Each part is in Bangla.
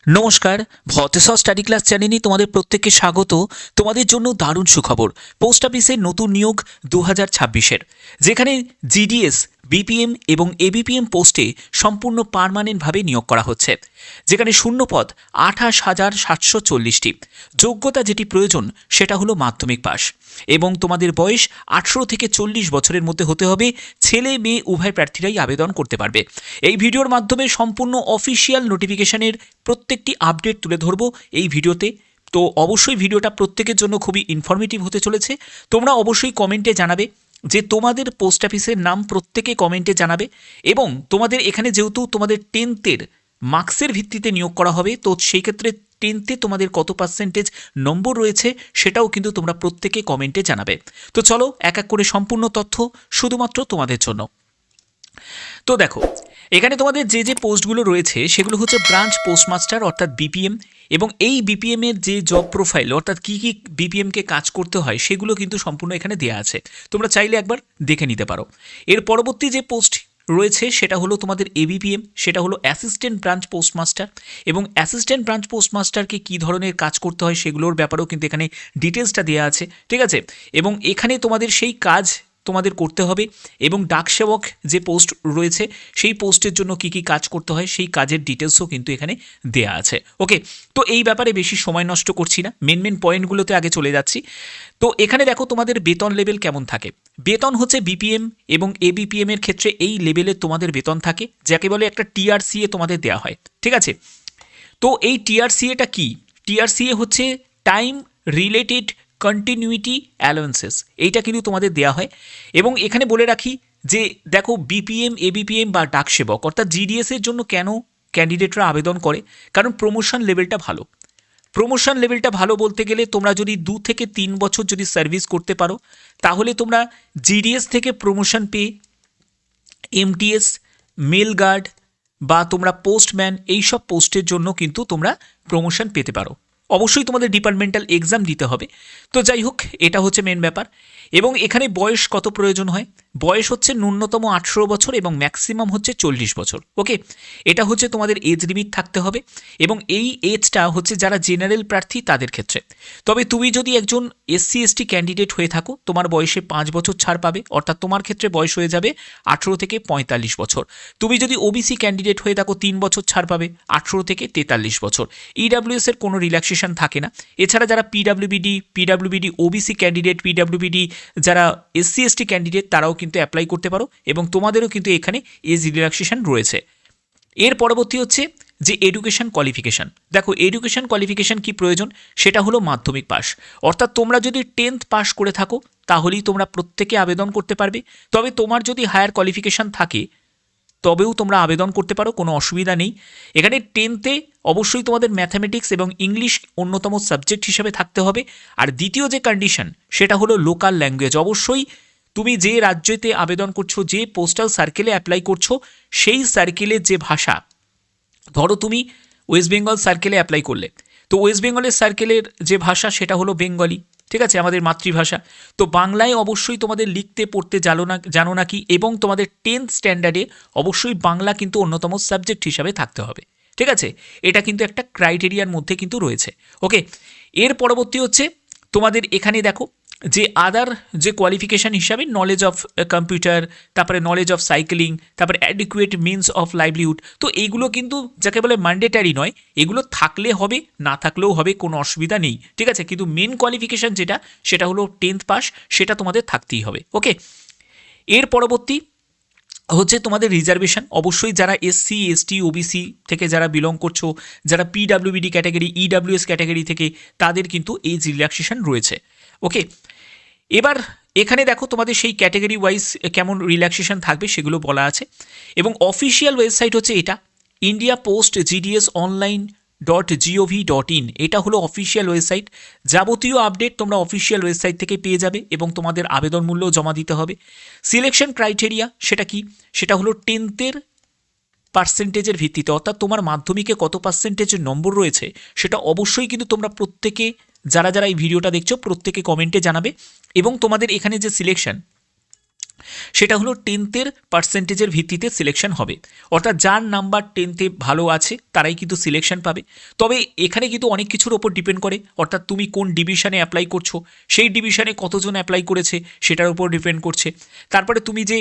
নমস্কার, ভতেশ্বর স্টাডি ক্লাস চ্যানেলে তোমাদের প্রত্যেককে স্বাগত। তোমাদের জন্য দারুণ সুখবর, পোস্ট অফিসের নতুন নিয়োগ 2026-এর, যেখানে জিডিএস, বিপিএম এবং এবিপিএম পোস্টে সম্পূর্ণ পার্মানেন্টভাবে নিয়োগ করা হচ্ছে, যেখানে শূন্যপদ 28,740টি। যোগ্যতা যেটি প্রয়োজন সেটা হলো মাধ্যমিক পাস, এবং তোমাদের বয়স 18 থেকে 40 বছরের মধ্যে হতে হবে। ছেলে মেয়ে উভয় প্রার্থীরাই আবেদন করতে পারবে। এই ভিডিওর মাধ্যমে সম্পূর্ণ অফিসিয়াল নোটিফিকেশনের প্রত্যেকটি আপডেট তুলে ধরবো এই ভিডিওতে। তো অবশ্যই ভিডিওটা প্রত্যেকের জন্য খুবই ইনফরমেটিভ হতে চলেছে। তোমরা অবশ্যই কমেন্টে জানাবে যে তোমাদের পোস্ট অফিসের নাম, প্রত্যেকে কমেন্টে জানাবে। এবং তোমাদের এখানে যেহেতু তোমাদের 10th মার্কসের ভিত্তিতে নিয়োগ করা হবে, তো সেই ক্ষেত্রে 10th তোমাদের কত পার্সেন্টেজ নম্বর রয়েছে সেটাও কিন্তু তোমরা প্রত্যেকে কমেন্টে জানাবে। তো চলো এক এক করে সম্পূর্ণ তথ্য শুধুমাত্র তোমাদের জন্য। তো দেখো, এখানে তোমাদের যে যে পোস্টগুলো রয়েছে সেগুলো হচ্ছে ব্রাঞ্চ পোস্টমাস্টার অর্থাৎ বিপিএম, এবং এই বিপিএম এর যে জব প্রোফাইল অর্থাৎ কী কী বিপিএমকে কাজ করতে হয় সেগুলো কিন্তু সম্পূর্ণ এখানে দেওয়া আছে, তোমরা চাইলে একবার দেখে নিতে পারো। এর পরবর্তী যে পোস্ট রয়েছে সেটা হলো তোমাদের এবিপিএম, সেটা হলো অ্যাসিস্ট্যান্ট ব্রাঞ্চ পোস্টমাস্টার, এবং অ্যাসিস্ট্যান্ট ব্রাঞ্চ পোস্টমাস্টারকে কী ধরনের কাজ করতে হয় সেগুলোর ব্যাপারেও কিন্তু এখানে ডিটেলসটা দেওয়া আছে, ঠিক আছে। এবং এখানে তোমাদের সেই কাজ তোমাদের করতে হবে, এবং ডাকসেবক যে পোস্ট রয়েছে সেই পোস্টের জন্য কী কী কাজ করতে হয় সেই কাজের ডিটেলসও কিন্তু এখানে দেয়া আছে। ওকে, তো এই ব্যাপারে বেশি সময় নষ্ট করছি না, মেন পয়েন্টগুলোতে আগে চলে যাচ্ছি। তো এখানে দেখো তোমাদের বেতন লেভেল কেমন থাকে। বেতন হচ্ছে বিপিএম এবং এবিপিএম এর ক্ষেত্রে এই লেভেলে তোমাদের বেতন থাকে, যাকে বলে একটা টিআরসিএ তোমাদের দেওয়া হয়, ঠিক আছে। তো এই টিআরসিএটা কি? টিআরসিএ হচ্ছে টাইম রিলেটেড কন্টিনিউইটি অ্যালাউন্সেস, এইটা কিন্তু তোমাদের দেওয়া হয়। এবং এখানে বলে রাখি যে দেখো, বিপিএম, এবিপিএম বা ডাকসেবক অর্থাৎ জিডিএসের জন্য কেন ক্যান্ডিডেটরা আবেদন করে? কারণ প্রমোশন লেভেলটা ভালো। প্রমোশন লেভেলটা ভালো বলতে গেলে তোমরা যদি 2 থেকে 3 বছর যদি সার্ভিস করতে পারো, তাহলে তোমরা জিডিএস থেকে প্রমোশন পেয়ে এমটিএস, মেল গার্ড বা তোমরা পোস্টম্যান, এইসব পোস্টের জন্য কিন্তু তোমরা প্রমোশন পেতে পারো। অবশ্যই তোমাদের ডিপার্টমেন্টাল এক্সাম দিতে হবে। তো যাই হোক, এটা হচ্ছে মেন ব্যাপার। এবং এখানে বয়স কত প্রয়োজন হয়? বয়স হচ্ছে ন্যূনতম 18 বছর এবং ম্যাক্সিমাম হচ্ছে 40 বছর। ওকে, এটা হচ্ছে তোমাদের এজ লিমিট থাকতে হবে, এবং এই এজটা হচ্ছে যারা জেনারেল প্রার্থী তাদের ক্ষেত্রে। তবে তুমি যদি একজন এসসি এসটি ক্যান্ডিডেট হয়ে থাকো, তোমার বয়সে 5 বছর ছাড় পাবে, অর্থাৎ তোমার ক্ষেত্রে বয়স হয়ে যাবে 18 থেকে 45 বছর। তুমি যদি ওবিসি ক্যান্ডিডেট হয়ে থাকো, 3 বছর ছাড় পাবে, 18 থেকে 43 বছর। ইডাব্লিউএস এর কোনো রিল্যাক্সেশন থাকে না। এছাড়া যারা পিডাব্লিউবিডি ওবিসি ক্যান্ডিডেট, পিডাব্লিউবিডি যারা এসসি এসটি ক্যান্ডিডেট, তারাও কিন্তু অ্যাপ্লাই করতে পারো, এবং তোমাদেরও কিন্তু এখানে এজ রিল্যাক্সেশন রয়েছে। এর পরবর্তী হচ্ছে যে এডুকেশন কোয়ালিফিকেশান। দেখো, এডুকেশন কোয়ালিফিকেশান কি প্রয়োজন? সেটা হলো মাধ্যমিক পাস, অর্থাৎ তোমরা যদি 10th পাস করে থাকো তাহলেই তোমরা প্রত্যেকে আবেদন করতে পারবে। তবে তোমার যদি হায়ার কোয়ালিফিকেশান থাকে তবেও তোমরা আবেদন করতে পারো, কোনো অসুবিধা নেই। এখানে 10th অবশ্যই তোমাদের ম্যাথামেটিক্স এবং ইংলিশ অন্যতম সাবজেক্ট হিসেবে থাকতে হবে। আর দ্বিতীয় যে কন্ডিশন সেটা হলো লোকাল ল্যাঙ্গুয়েজ। অবশ্যই তুমি যে রাজ্যতে আবেদন করছো, যে পোস্টাল সার্কেলে অ্যাপ্লাই করছো, সেই সার্কেলের যে ভাষা, ধরো তুমি ওয়েস্ট বেঙ্গল সার্কেলে অ্যাপ্লাই করলে, তো ওয়েস্ট বেঙ্গলের সার্কেলের যে ভাষা সেটা হলো বেঙ্গলি, ঠিক আছে, আমাদের মাতৃভাষা। তো বাংলায় অবশ্যই তোমাদের লিখতে পড়তে জানো নাকি, এবং তোমাদের 10th স্ট্যান্ডার্ডে অবশ্যই বাংলা কিন্তু অন্যতম সাবজেক্ট হিসাবে থাকতে হবে, ঠিক আছে। এটা কিন্তু একটা ক্রাইটেরিয়ার মধ্যে কিন্তু রয়েছে। ওকে, এর পরবর্তী হচ্ছে তোমাদের এখানে দেখো যে আদার যে কোয়ালিফিকেশান হিসাবে নলেজ অফ কম্পিউটার, তারপরে নলেজ অফ সাইকেলিং, তারপরে অ্যাডিকুয়েট মিনস অফ লাইভলিহুড। তো এইগুলো কিন্তু যাকে বলে ম্যান্ডেটারি নয়, এগুলো থাকলে হবে, না থাকলেও হবে, কোনো অসুবিধা নেই, ঠিক আছে। কিন্তু মেন কোয়ালিফিকেশান যেটা, সেটা হলো 10th পাস, সেটা তোমাদের থাকতেই হবে। ওকে, এর পরবর্তী হচ্ছে তোমাদের রিজার্ভেশন। অবশ্যই যারা এসসি এসটি ওবিসি থেকে যারা বিলং করছো, যারা পিডাব্লিউবিডি ক্যাটাগরি, ইডাব্লিউএস ক্যাটাগরি থেকে, তাদের কিন্তু এজ রিল্যাক্সেশন রয়েছে। ওকে, এবার এখানে দেখো তোমাদের সেই ক্যাটাগরি ওয়াইজ কেমন রিল্যাক্সেশন থাকবে সেগুলো বলা আছে। এবং অফিসিয়াল ওয়েবসাইট হচ্ছে এটা, India post GDS online .gov.in, এটা হলো অফিসিয়াল ওয়েবসাইট। যাবতীয় আপডেট তোমরা অফিসিয়াল ওয়েবসাইট থেকে পেয়ে যাবে, এবং তোমাদের আবেদন মূল্য জমা দিতে হবে। সিলেকশন ক্রাইটেরিয়া সেটা কি? সেটা হলো 10th পার্সেন্টেজের ভিত্তিতে, অর্থাৎ তোমার মাধ্যমিকে কত পার্সেন্টেজের নম্বর রয়েছে সেটা অবশ্যই কিন্তু তোমরা প্রত্যেকে, যারা যারা এই ভিডিওটা দেখছো, প্রত্যেকে কমেন্টে জানাবে। এবং তোমাদের এখানে যে সিলেকশন, সেটা হলো 10th পার্সেন্টেজের ভিত্তিতে সিলেকশন হবে, অর্থাৎ যার নাম্বার 10th ভালো আছে তারাই কিন্তু সিলেকশন পাবে। তবে এখানে কিন্তু অনেক কিছুর ওপর ডিপেন্ড করে, অর্থাৎ তুমি কোন ডিভিশনে অ্যাপ্লাই করছো, সেই ডিভিশনে কতজন অ্যাপ্লাই করেছে সেটার উপর ডিপেন্ড করছে। তারপরে তুমি যে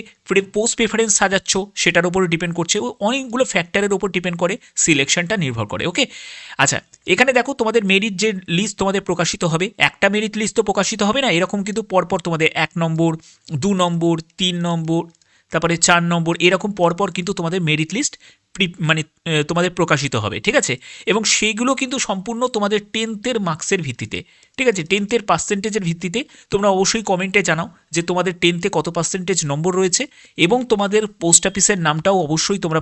পোস্ট প্রেফারেন্স সাজাচ্ছ সেটার উপর ডিপেন্ড করছে, অনেকগুলো ফ্যাক্টরের উপর ডিপেন্ড করে সিলেকশনটা নির্ভর করে। ওকে, আচ্ছা, এখানে দেখো তোমাদের মেরিট যে লিস্ট তোমাদের প্রকাশিত হবে, একটা মেরিট লিস্ট তো প্রকাশিত হবে না, এরকম কিন্তু পরপর তোমাদের 1 নম্বর, 2 নম্বর, 3 নম্বর, তারপরে 4 নম্বর, এরকম পরপর কিন্তু তোমাদের মেরিট লিস্ট মানে তোমাদের প্রকাশিত হবে, ঠিক আছে। এবং সেইগুলো কিন্তু সম্পূর্ণ তোমাদের 10th মার্কসের ভিত্তিতে, ঠিক আছে, 10th পার্সেন্টেজের ভিত্তিতে। তোমরা অবশ্যই কমেন্টে জানাও যে তোমাদের 10th কত পার্সেন্টেজ নম্বর রয়েছে, এবং তোমাদের পোস্ট অফিসের নামটাও অবশ্যই তোমরা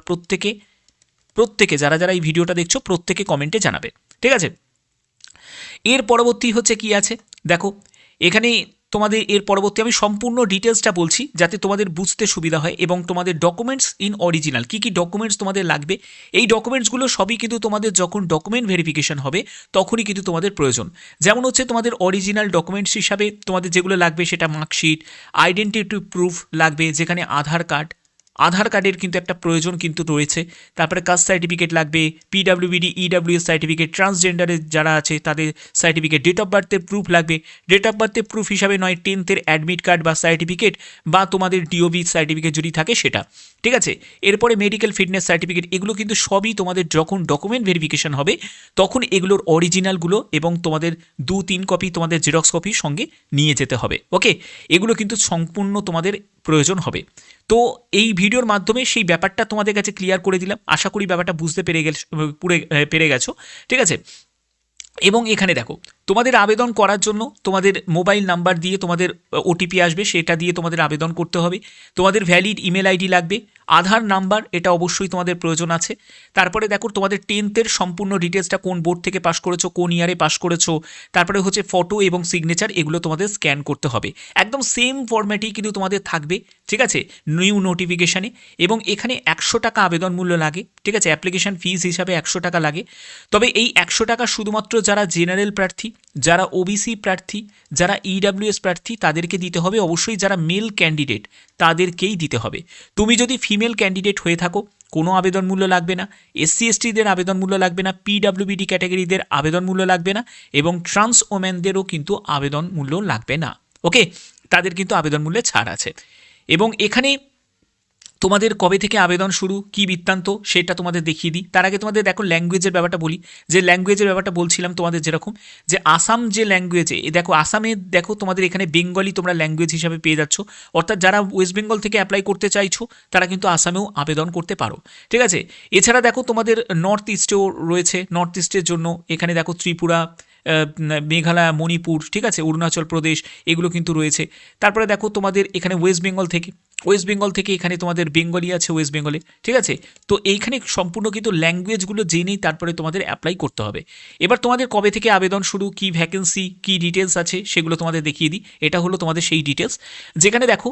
প্রত্যেকে যারা যারা এই ভিডিওটা দেখছো প্রত্যেকে কমেন্টে জানাবে, ঠিক আছে। এর পরবর্তী হচ্ছে কি আছে দেখো, এখানে তোমাদের এর পরবর্তী আমি সম্পূর্ণ ডিটেলসটা বলছি যাতে তোমাদের বুঝতে সুবিধা হয়, এবং তোমাদের ডকুমেন্টস ইন অরিজিনাল কী কী ডকুমেন্টস তোমাদের লাগবে, এই ডকুমেন্টসগুলো সবই কিন্তু তোমাদের যখন ডকুমেন্ট ভেরিফিকেশন হবে তখনই কিন্তু তোমাদের প্রয়োজন। যেমন হচ্ছে তোমাদের অরিজিনাল ডকুমেন্টস হিসাবে তোমাদের যেগুলো লাগবে সেটা মার্কশিট, আইডেন্টিটি প্রুফ লাগবে, যেখানে আধার কার্ডের কিন্তু একটা প্রয়োজন কিন্তু রয়েছে। তারপরে কাস্ট সার্টিফিকেট লাগবে, পিডাব্লিউবিডি, ইডাব্লিউএস সার্টিফিকেট, ট্রান্সজেন্ডারের যারা আছে তাদের সার্টিফিকেট, ডেট অফ বার্থের প্রুফ লাগবে। ডেট অফ বার্থের প্রুফ হিসাবে নয় 10th অ্যাডমিট কার্ড বা সার্টিফিকেট, বা তোমাদের ডিওবি সার্টিফিকেট যদি থাকে সেটা, ঠিক আছে। এরপরে মেডিকেল ফিটনেস সার্টিফিকেট, এগুলো কিন্তু সবই তোমাদের যখন ডকুমেন্ট ভেরিফিকেশন হবে তখন এগুলোর অরিজিনালগুলো এবং তোমাদের 2-3 কপি তোমাদের জেরক্স কপি সঙ্গে নিয়ে যেতে হবে। ওকে, এগুলো কিন্তু সম্পূর্ণ তোমাদের প্রয়োজন হবে। তো এই ভিডিওর মাধ্যমে সেই ব্যাপারটা তোমাদের কাছে ক্লিয়ার করে দিলাম, আশা করি ব্যাপারটা বুঝতে পেরে গেছো, ঠিক আছে। এবং এখানে দেখো তোমাদের আবেদন করার জন্য তোমাদের মোবাইল নাম্বার দিয়ে তোমাদের ওটিপি আসবে, সেটা দিয়ে তোমাদের আবেদন করতে হবে। তোমাদের ভ্যালিড ইমেল আইডি লাগবে, আধার নাম্বার এটা অবশ্যই তোমাদের প্রয়োজন আছে। তারপরে দেখো তোমাদের 10th সম্পূর্ণ ডিটেলসটা, কোন বোর্ড থেকে পাস করেছো, কোন ইয়ারে পাস করেছো, তারপরে হচ্ছে ফটো এবং সিগনেচার, এগুলো তোমাদের স্ক্যান করতে হবে। একদম সেম ফরম্যাটেই কিন্তু তোমাদের থাকবে, ঠিক আছে, নিউ নোটিফিকেশানে। এবং এখানে 100 টাকা আবেদন মূল্য লাগে, ঠিক আছে, অ্যাপ্লিকেশান ফিস হিসাবে 100 টাকা লাগে। তবে এই 100 টাকা শুধুমাত্র যারা জেনারেল প্রার্থী, যারা ওবিসি প্রার্থী, যারা ইডাব্লিউএস প্রার্থী তাদেরকে দিতে হবে। অবশ্যই যারা মেল ক্যান্ডিডেট তাদেরকেই দিতে হবে। তুমি যদি ফিমেল ক্যান্ডিডেট হয়ে থাকো কোনো আবেদন মূল্য লাগবে না, এসসি এসটিদের আবেদন মূল্য লাগবে না, পিডাব্লিউবিডি ক্যাটাগরিদের আবেদন মূল্য লাগবে না, এবং ট্রান্স ওমেনদেরও কিন্তু আবেদন মূল্য লাগবে না। ওকে, তাদের কিন্তু আবেদন মূল্যে ছাড় আছে। এবং এখানে তোমাদের কবে থেকে আবেদন শুরু, কি বৃত্তান্ত, সেটা তোমাদের দেখিয়ে দিই। তার আগে তোমাদের দেখো ল্যাঙ্গুয়েজের ব্যাপারটা বলি, যে ল্যাঙ্গুয়েজের ব্যাপারটা বলছিলাম তোমাদের, যেরকম যে আসাম যে ল্যাঙ্গুয়েজে, দেখো আসামে দেখো তোমাদের এখানে বেঙ্গলি তোমরা ল্যাঙ্গুয়েজ হিসাবে পেয়ে যাচ্ছ, অর্থাৎ যারা ওয়েস্ট বেঙ্গল থেকে অ্যাপ্লাই করতে চাইছো তারা কিন্তু আসামেও আবেদন করতে পারো, ঠিক আছে। এছাড়া দেখো তোমাদের নর্থ ইস্টেও রয়েছে, নর্থ ইস্টের জন্য এখানে দেখো ত্রিপুরা, মেঘালয়, মণিপুর, ঠিক আছে, অরুণাচল প্রদেশ, এগুলো কিন্তু রয়েছে। তারপরে দেখো তোমাদের এখানে ওয়েস্ট বেঙ্গল থেকে এখানে তোমাদের বেঙ্গলি আছে ওয়েস্ট বেঙ্গলে, ঠিক আছে। তো এইখানে সম্পূর্ণ কিন্তু ল্যাঙ্গুয়েজগুলো জেনেই তারপরে তোমাদের অ্যাপ্লাই করতে হবে। এবার তোমাদের কবে থেকে আবেদন শুরু, কি ভ্যাকেন্সি, কি ডিটেলস আছে সেগুলো তোমাদের দেখিয়ে দিই। এটা হলো তোমাদের সেই ডিটেলস, যেখানে দেখো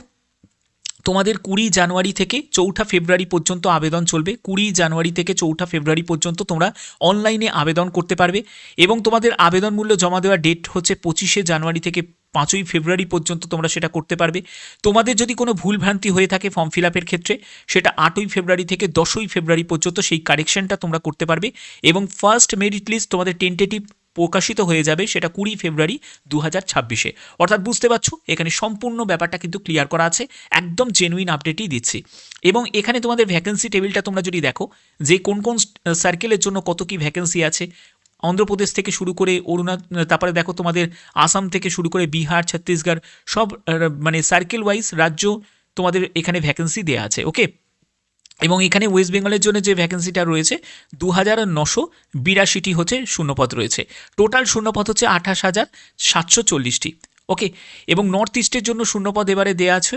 তোমাদের 20 জানুয়ারি থেকে 4 ফেব্রুয়ারি পর্যন্ত আবেদন চলবে। 20 জানুয়ারি থেকে 4 ফেব্রুয়ারি পর্যন্ত তোমরা অনলাইনে আবেদন করতে পারবে, এবং তোমাদের আবেদন মূল্য জমা দেওয়ার ডেট হচ্ছে 25 জানুয়ারি থেকে 5 ফেব্রুয়ারি পর্যন্ত তোমরা সেটা করতে পারবে। তোমাদের যদি কোনো ভুলভ্রান্তি হয়ে থাকে ফর্ম ফিল আপের ক্ষেত্রে, সেটা 8 ফেব্রুয়ারি থেকে 10 ফেব্রুয়ারি পর্যন্ত সেই কারেকশনটা তোমরা করতে পারবে। এবং ফার্স্ট মেরিট লিস্ট তোমাদের টেন্টেটিভ প্রকাশিত হয়ে যাবে সেটা 20 ফেব্রুয়ারি 2026-এ। অর্থাৎ বুঝতে পারছো এখানে সম্পূর্ণ ব্যাপারটা কিন্তু ক্লিয়ার করা আছে, একদম জেনুইন আপডেটই দিচ্ছি। এবং এখানে তোমাদের ভ্যাকেন্সি টেবিলটা তোমরা যদি দেখো যে কোন কোন সার্কেলের জন্য কত কি ভ্যাকেন্সি আছে, অন্ধ্রপ্রদেশ থেকে শুরু করে তারপরে দেখো তোমাদের আসাম থেকে শুরু করে বিহার, ছত্তিশগড়, সব মানে সার্কেল ওয়াইজ রাজ্য তোমাদের এখানে ভ্যাকেন্সি দেওয়া আছে। ওকে, এবং এখানে ওয়েস্ট বেঙ্গলের জন্য যে ভ্যাকেন্সিটা রয়েছে 2982টি হচ্ছে শূন্যপদ রয়েছে। টোটাল শূন্যপদ হচ্ছে 28,740টি। ওকে, এবং নর্থ ইস্টের জন্য শূন্যপদ এবারে দেওয়া আছে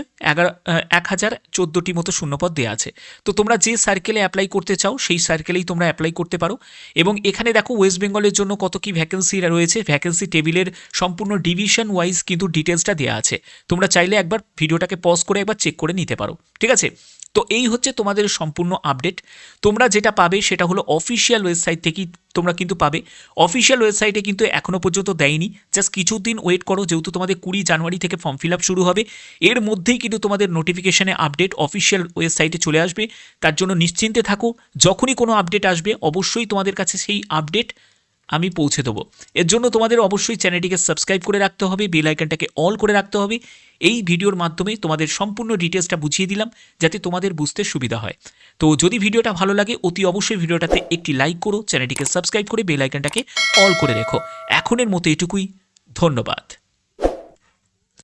1014টি মতো শূন্যপদ দেওয়া আছে। তো তোমরা যে সার্কেলে অ্যাপ্লাই করতে চাও সেই সার্কেলেই তোমরা অ্যাপ্লাই করতে পারো। এবং এখানে দেখো ওয়েস্ট বেঙ্গলের জন্য কত কি ভ্যাকেন্সি রয়েছে, ভ্যাকেন্সি টেবিলের সম্পূর্ণ ডিভিশন ওয়াইজ কিন্তু ডিটেলসটা দেওয়া আছে। তোমরা চাইলে একবার ভিডিওটাকে পজ করে একবার চেক করে নিতে পারো, ঠিক আছে। তো এই হচ্ছে তোমাদের সম্পূর্ণ আপডেট। তোমরা যেটা পাবে সেটা হলো অফিসিয়াল ওয়েবসাইট থেকেই তোমরা কিন্তু পাবে। অফিসিয়াল ওয়েবসাইটে কিন্তু এখনও পর্যন্ত দেয়নি, জাস্ট কিছুদিন ওয়েট করো, যেহেতু তোমাদের 20 জানুয়ারি থেকে ফর্ম ফিল আপ শুরু হবে, এর মধ্যেই কিন্তু তোমাদের নোটিফিকেশানে আপডেট অফিসিয়াল ওয়েবসাইটে চলে আসবে। তার জন্য নিশ্চিন্তে থাকো, যখনই কোনো আপডেট আসবে অবশ্যই তোমাদের কাছে সেই আপডেট আমি পৌঁছে দেবো। এর জন্য তোমাদের অবশ্যই চ্যানেলটিকে সাবস্ক্রাইব করে রাখতে হবে, বেল আইকনটাকে অল করে রাখতে হবে। এই ভিডিওর মাধ্যমে তোমাদের সম্পূর্ণ ডিটেলসটা বুঝিয়ে দিলাম যাতে তোমাদের বুঝতে সুবিধা হয়। তো যদি ভিডিওটা ভালো লাগে অতি অবশ্যই ভিডিওটাতে একটি লাইক করো, চ্যানেলটিকে সাবস্ক্রাইব করে বেল আইকনটাকে অল করে রেখো। এখনের মতো এটুকুই, ধন্যবাদ।